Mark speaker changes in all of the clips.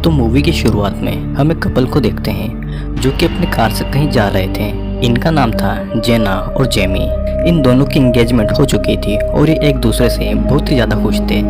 Speaker 1: तो मूवी की शुरुआत में हम एक कपल को देखते हैं जो कि अपनी कार से कहीं जा रहे थे। इनका नाम था जेना और जेमी। इन दोनों की एंगेजमेंट हो चुकी थी और ये एक दूसरे से बहुत ही ज़्यादा खुश थे।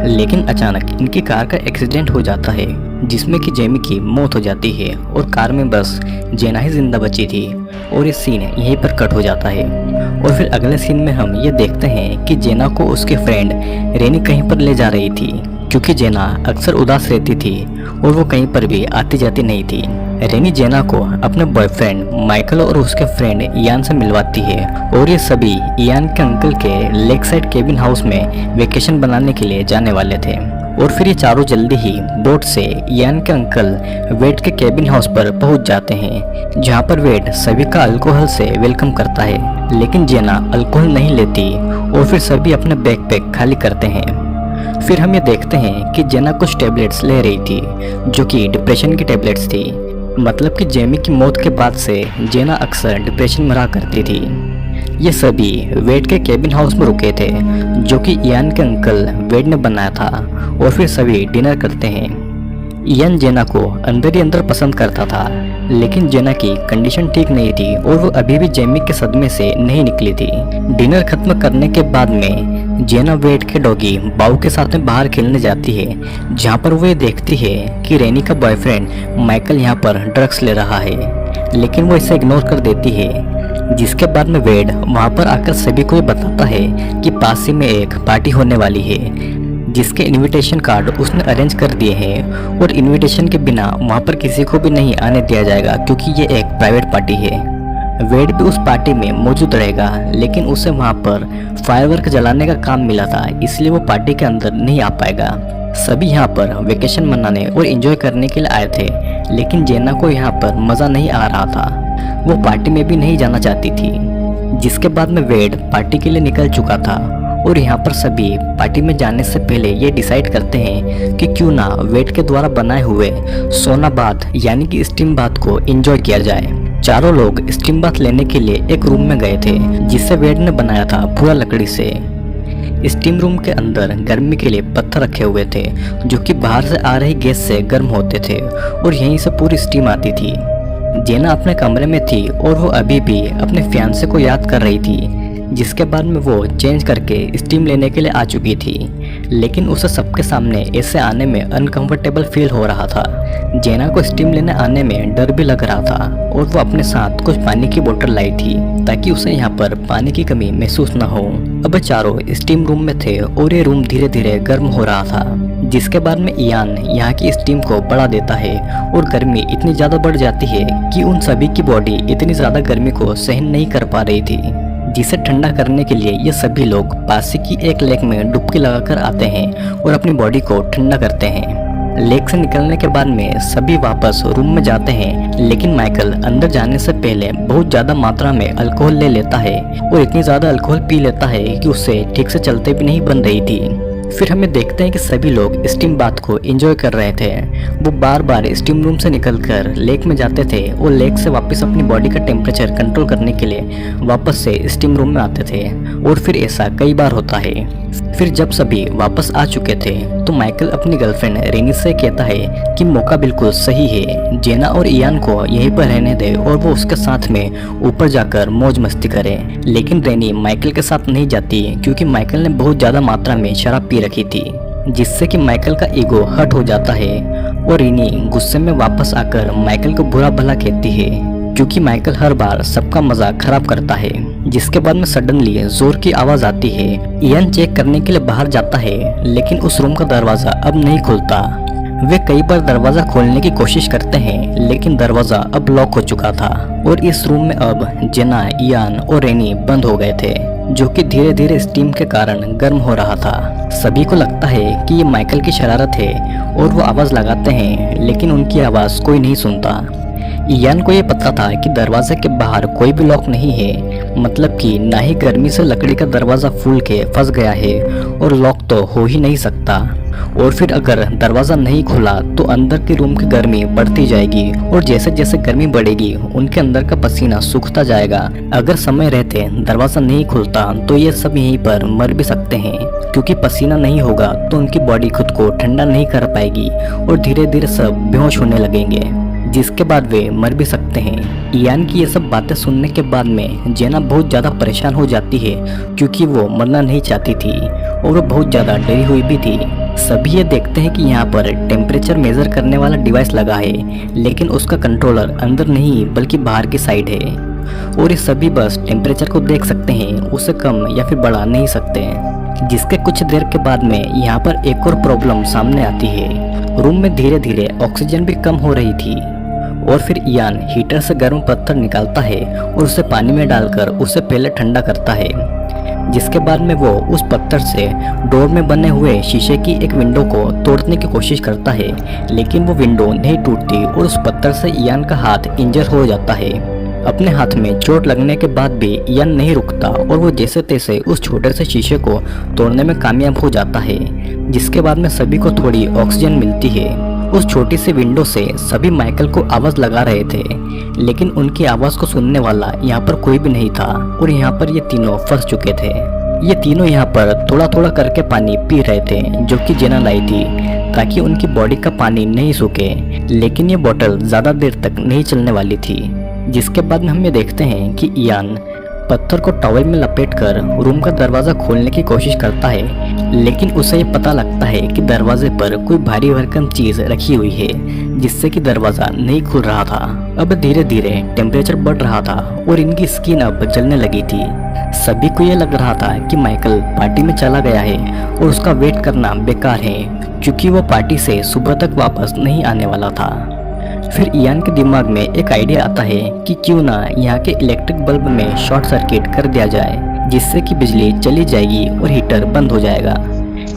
Speaker 1: लेकिन अचानक इनकी कार का एक्सीडेंट हो जाता है जिसमें कि जेमी की मौत हो जाती है और कार में बस जेना ही जिंदा बची थी। और ये सीन यहीं पर कट हो जाता है। और फिर अगले सीन में हम ये देखते हैं कि जेना को उसके फ्रेंड रेनी कहीं पर ले जा रही थी, क्योंकि जेना अक्सर उदास रहती थी और वो कहीं पर भी आती जाती नहीं थी। रेनी जेना को अपने बॉयफ्रेंड माइकल और उसके फ्रेंड इयान से मिलवाती है और ये सभी इयान के अंकल के लेक साइड केबिन हाउस में वेकेशन बनाने के लिए जाने वाले थे। और फिर ये चारों जल्दी ही बोट से इयान के अंकल वेड के केबिन हाउस पर पहुंच जाते हैं, जहां पर वेड सभी का अल्कोहल से वेलकम करता है। लेकिन जेना अल्कोहल नहीं लेती और फिर सभी अपने बैकपैक खाली करते हैं। फिर हम ये देखते हैं कि जेना कुछ टेबलेट्स ले रही थी जो कि डिप्रेशन की टेबलेट्स थी। मतलब कि जेमी की मौत के बाद से जेना अक्सर डिप्रेशन में रहा करती थी। ये सभी वेड के केबिन हाउस में रुके थे जो कि इयान के अंकल वेड ने बनाया था। और फिर सभी डिनर करते हैं। इयान जेना को अंदर ही अंदर पसंद करता था, लेकिन जेना की कंडीशन ठीक नहीं थी और वो अभी भी जेमी के सदमे से नहीं निकली थी। डिनर खत्म करने के बाद में जेना वेड के डॉगी बाऊ के साथ में बाहर खेलने जाती है, जहाँ पर वो ये देखती है कि रेनी का बॉयफ्रेंड माइकल यहाँ पर ड्रग्स ले रहा है, लेकिन वो इसे इग्नोर कर देती है। जिसके बाद में वेड वहाँ पर आकर सभी को ये बताता है कि पास ही में एक पार्टी होने वाली है, जिसके इनविटेशन कार्ड उसने अरेंज कर दिए हैं और इनविटेशन के बिना वहाँ पर किसी को भी नहीं आने दिया जाएगा, क्योंकि ये एक प्राइवेट पार्टी है। वेड भी उस पार्टी में मौजूद रहेगा, लेकिन उसे वहाँ पर फायरवर्क जलाने का काम मिला था, इसलिए वो पार्टी के अंदर नहीं आ पाएगा। सभी यहाँ पर वेकेशन मनाने और एंजॉय करने के लिए आए थे, लेकिन जेना को यहाँ पर मज़ा नहीं आ रहा था। वो पार्टी में भी नहीं जाना चाहती थी। जिसके बाद में वेड पार्टी के लिए निकल चुका था और यहाँ पर सभी पार्टी में जाने से पहले ये डिसाइड करते हैं कि क्यों ना वेड के द्वारा बनाए हुए सोना बाथ यानी कि स्टीम बाथ को एंजॉय किया जाए। चारों लोग स्टीम बाथ लेने के लिए एक रूम में गए थे जिसे वेड ने बनाया था पूरा लकड़ी से। स्टीम रूम के अंदर गर्मी के लिए पत्थर रखे हुए थे जो कि बाहर से आ रही गैस से गर्म होते थे और यहीं से पूरी स्टीम आती थी। जेना अपने कमरे में थी और वो अभी भी अपने फियांसे को याद कर रही थी, जिसके बाद में वो चेंज करके स्टीम लेने के लिए आ चुकी थी। लेकिन उसे सबके सामने ऐसे आने में अनकंफर्टेबल फील हो रहा था। जेना को स्टीम लेने आने में डर भी लग रहा था और वो अपने साथ कुछ पानी की बोतल लाई थी ताकि उसे यहाँ पर पानी की कमी महसूस न हो। अब चारों स्टीम रूम में थे और ये रूम धीरे धीरे गर्म हो रहा था। जिसके बाद में इयान यहाँ की स्टीम को बढ़ा देता है और गर्मी इतनी ज़्यादा बढ़ जाती है कि उन सभी की बॉडी इतनी ज़्यादा गर्मी को सहन नहीं कर पा रही थी, जिसे ठंडा करने के लिए ये सभी लोग पास की एक लेक में डुबकी लगाकर आते हैं और अपनी बॉडी को ठंडा करते हैं। लेक से निकलने के बाद में सभी वापस रूम में जाते हैं, लेकिन माइकल अंदर जाने से पहले बहुत ज़्यादा मात्रा में अल्कोहल ले लेता है और इतनी ज़्यादा अल्कोहल पी लेता है कि उससे ठीक से चलते भी नहीं बन रही थी। फिर हमें देखते हैं कि सभी लोग स्टीम बाथ को एंजॉय कर रहे थे। वो बार बार स्टीम रूम से निकलकर लेक में जाते थे और लेक से वापस अपनी बॉडी का टेम्परेचर कंट्रोल करने के लिए वापस से स्टीम रूम में आते थे और फिर ऐसा कई बार होता है। फिर जब सभी वापस आ चुके थे तो माइकल अपनी गर्लफ्रेंड रेनी से कहता है कि मौका बिल्कुल सही है, जेना और इयान को यहीं पर रहने दे और वो उसके साथ में ऊपर जाकर मौज मस्ती करे। लेकिन रेनी माइकल के साथ नहीं जाती क्योंकि माइकल ने बहुत ज़्यादा मात्रा में शराब पी रखी थी, जिससे कि माइकल का ईगो हर्ट हो जाता है और रेनी गुस्से में वापस आकर माइकल को बुरा भला कहती है, क्योंकि माइकल हर बार सबका मजाक खराब करता है। जिसके बाद में सडनली जोर की आवाज आती है। इयान चेक करने के लिए बाहर जाता है, लेकिन उस रूम का दरवाजा अब नहीं खुलता। वे कई बार दरवाजा खोलने की कोशिश करते हैं, लेकिन दरवाजा अब लॉक हो चुका था और इस रूम में अब जेना, इयान और रेनी बंद हो गए थे, जो कि धीरे धीरे स्टीम के कारण गर्म हो रहा था। सभी को लगता है कि ये माइकल की शरारत है और वो आवाज लगाते हैं, लेकिन उनकी आवाज कोई नहीं सुनता। इयान को ये पता था कि दरवाजे के बाहर कोई भी लॉक नहीं है, मतलब कि ना ही गर्मी से लकड़ी का दरवाजा फूल के फंस गया है और लॉक तो हो ही नहीं सकता। और फिर अगर दरवाजा नहीं खुला तो अंदर के रूम की गर्मी बढ़ती जाएगी और जैसे जैसे गर्मी बढ़ेगी उनके अंदर का पसीना सूखता जाएगा। अगर समय रहते दरवाजा नहीं खुलता तो ये सब यहीं पर मर भी सकते हैं, क्योंकि पसीना नहीं होगा तो उनकी बॉडी खुद को ठंडा नहीं कर पाएगी और धीरे धीरे सब बेहोश होने लगेंगे, जिसके बाद वे मर भी सकते हैं। इयान की ये सब बातें सुनने के बाद में जेना बहुत ज़्यादा परेशान हो जाती है, क्योंकि वो मरना नहीं चाहती थी और वो बहुत ज़्यादा डरी हुई भी थी। सभी ये देखते हैं कि यहाँ पर टेम्परेचर मेजर करने वाला डिवाइस लगा है, लेकिन उसका कंट्रोलर अंदर नहीं बल्कि बाहर की साइड है और ये सभी बस टेम्परेचर को देख सकते हैं, उसे कम या फिर बढ़ा नहीं सकते। जिसके कुछ देर के बाद में यहाँ पर एक और प्रॉब्लम सामने आती है। रूम में धीरे धीरे ऑक्सीजन भी कम हो रही थी और फिर इयान हीटर से गर्म पत्थर निकालता है और उसे पानी में डालकर उसे पहले ठंडा करता है। जिसके बाद में वो उस पत्थर से डोर में बने हुए शीशे की एक विंडो को तोड़ने की कोशिश करता है, लेकिन वो विंडो नहीं टूटती और उस पत्थर से इयान का हाथ इंजर हो जाता है। अपने हाथ में चोट लगने के बाद भी इयान नहीं रुकता और वो जैसे तैसे उस छोटे से शीशे को तोड़ने में कामयाब हो जाता है। जिसके बाद में सभी को थोड़ी ऑक्सीजन मिलती है। उस छोटी सी विंडो से सभी माइकल को आवाज लगा रहे थे, लेकिन उनकी आवाज को सुनने वाला यहाँ पर कोई भी नहीं था और यहाँ पर ये तीनों फंस चुके थे। ये तीनों यहाँ पर थोड़ा थोड़ा करके पानी पी रहे थे, जो कि जेना लाई थी ताकि उनकी बॉडी का पानी नहीं सूखे, लेकिन ये बोतल ज्यादा देर तक नहीं चलने वाली थी। जिसके बाद में हम ये देखते हैं कि इयान पत्थर को टॉवल में लपेटकर रूम का दरवाजा खोलने की कोशिश करता है, लेकिन उसे ये पता लगता है कि दरवाजे पर कोई भारी भरकम चीज रखी हुई है, जिससे कि दरवाजा नहीं खुल रहा था। अब धीरे धीरे टेम्परेचर बढ़ रहा था और इनकी स्किन अब जलने लगी थी। सभी को ये लग रहा था कि माइकल पार्टी में चला गया है और उसका वेट करना बेकार है, क्योंकि वो पार्टी से सुबह तक वापस नहीं आने वाला था। फिर इयान के दिमाग में एक आइडिया आता है कि क्यों ना यहाँ के इलेक्ट्रिक बल्ब में शॉर्ट सर्किट कर दिया जाए, जिससे कि बिजली चली जाएगी और हीटर बंद हो जाएगा।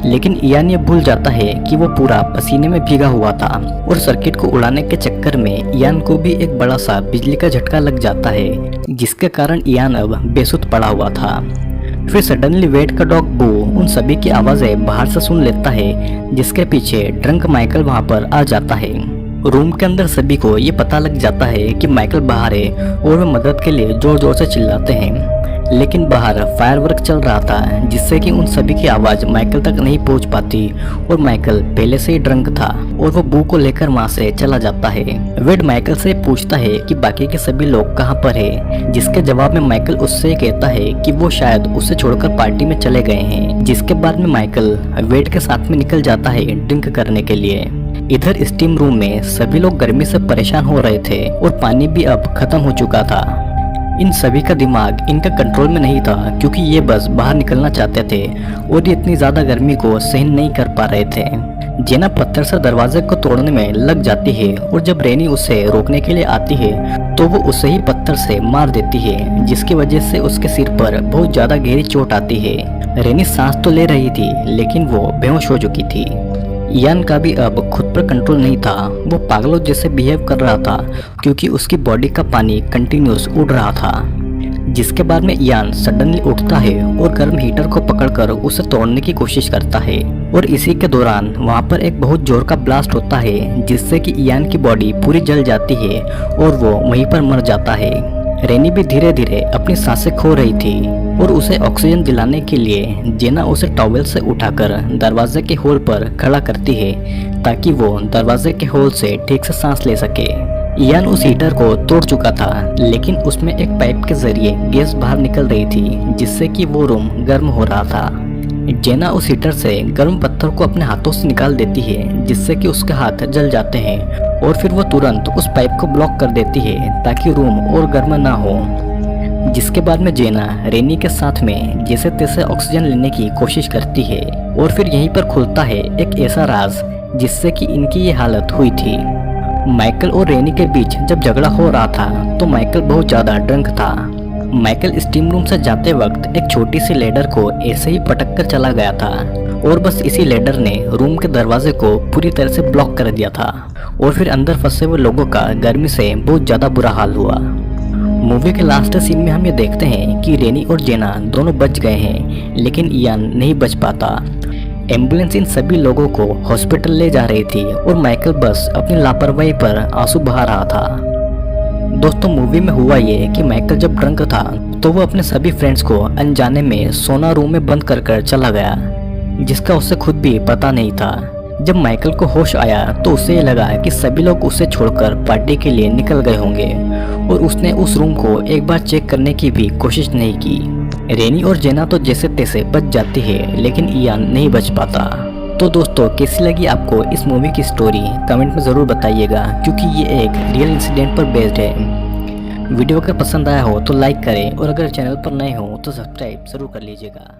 Speaker 1: लेकिन इयान ये भूल जाता है कि वो पूरा पसीने में भीगा हुआ था और सर्किट को उड़ाने के चक्कर में इयान को भी एक बड़ा सा बिजली का झटका लग जाता है, जिसके कारण इयान अब बेसुध पड़ा हुआ था। फिर सडनली वेट का डॉग बू उन सभी की आवाजें बाहर से सुन लेता है, जिसके पीछे ड्रंक माइकल वहाँ पर आ जाता है। रूम के अंदर सभी को ये पता लग जाता है कि माइकल बाहर है और वे मदद के लिए जोर जोर से चिल्लाते हैं, लेकिन बाहर फायरवर्क चल रहा था, जिससे कि उन सभी की आवाज माइकल तक नहीं पहुंच पाती और माइकल पहले से ही ड्रंक था और वो बू को लेकर वहां से चला जाता है। वेड माइकल से पूछता है कि बाकी के सभी लोग कहां पर है, जिसके जवाब में माइकल उससे कहता है कि वो शायद उसे छोड़कर पार्टी में चले गए हैं। जिसके बाद में माइकल वेड के साथ में निकल जाता है ड्रिंक करने के लिए। इधर स्टीम रूम में सभी लोग गर्मी से परेशान हो रहे थे और पानी भी अब खत्म हो चुका था। इन सभी का दिमाग इनका कंट्रोल में नहीं था, क्योंकि ये बस बाहर निकलना चाहते थे और ये इतनी ज्यादा गर्मी को सहन नहीं कर पा रहे थे। जेना पत्थर से दरवाजे को तोड़ने में लग जाती है और जब रेनी उसे रोकने के लिए आती है तो वो उसे ही पत्थर से मार देती है, जिसकी वजह से उसके सिर पर बहुत ज्यादा गहरी चोट आती है। रेनी सांस तो ले रही थी, लेकिन वो बेहोश हो चुकी थी। इयान का भी अब खुद पर कंट्रोल नहीं था, वो पागलों जैसे बिहेव कर रहा था, क्योंकि उसकी बॉडी का पानी कंटिन्यूस उड़ रहा था। जिसके बाद में इयान सडनली उठता है और गर्म हीटर को पकड़कर उसे तोड़ने की कोशिश करता है और इसी के दौरान वहां पर एक बहुत जोर का ब्लास्ट होता है, जिससे कि इयान की बॉडी पूरी जल जाती है और वो वहीं पर मर जाता है। रेनी भी धीरे धीरे अपनी सांसें खो रही थी और उसे ऑक्सीजन दिलाने के लिए जेना उसे टॉवेल से उठाकर दरवाजे के होल पर खड़ा करती है, ताकि वो दरवाजे के होल से ठीक से सांस ले सके। इयान उस हीटर को तोड़ चुका था, लेकिन उसमें एक पाइप के जरिए गैस बाहर निकल रही थी, जिससे कि वो रूम गर्म हो रहा था। जेना उस हीटर से गर्म पत्थर को अपने हाथों से निकाल देती है, जिससे कि उसके हाथ जल जाते हैं और फिर वो तुरंत उस पाइप को ब्लॉक कर देती है ताकि रूम और गर्म ना हो। जिसके बाद में जेना रेनी के साथ में जैसे तैसे ऑक्सीजन लेने की कोशिश करती है और फिर यहीं पर खुलता है एक ऐसा राज जिससे कि इनकी ये हालत हुई थी। माइकल और रेनी के बीच जब झगड़ा हो रहा था तो माइकल बहुत ज्यादा ड्रंक था। माइकल स्टीम रूम से जाते वक्त एक छोटी सी लेडर को ऐसे ही पटक कर चला गया था और बस इसी लेडर ने रूम के दरवाजे को पूरी तरह से ब्लॉक कर दिया था और फिर अंदर फंसे हुए लोगों का गर्मी से बहुत ज़्यादा बुरा हाल हुआ। मूवी के लास्ट सीन में हम ये देखते हैं कि रेनी और जेना दोनों बच गए हैं, लेकिन इयान नहीं बच पाता। एम्बुलेंस इन सभी लोगों को हॉस्पिटल ले जा रही थी और माइकल बस अपनी लापरवाही पर आंसू बहा रहा था। दोस्तों, मूवी में हुआ ये कि माइकल जब ड्रंक था तो वो अपने सभी फ्रेंड्स को अनजाने में सोना रूम में बंद कर चला गया, जिसका उसे खुद भी पता नहीं था। जब माइकल को होश आया तो उसे ये लगा कि सभी लोग उसे छोड़कर पार्टी के लिए निकल गए होंगे और उसने उस रूम को एक बार चेक करने की भी कोशिश नहीं की। रेनी और जेना तो जैसे तैसे बच जाती है, लेकिन इयान नहीं बच पाता। तो दोस्तों, कैसी लगी आपको इस मूवी की स्टोरी कमेंट में ज़रूर बताइएगा, क्योंकि ये एक रियल इंसिडेंट पर बेस्ड है। वीडियो अगर पसंद आया हो तो लाइक करें और अगर चैनल पर नए हो तो सब्सक्राइब ज़रूर कर लीजिएगा।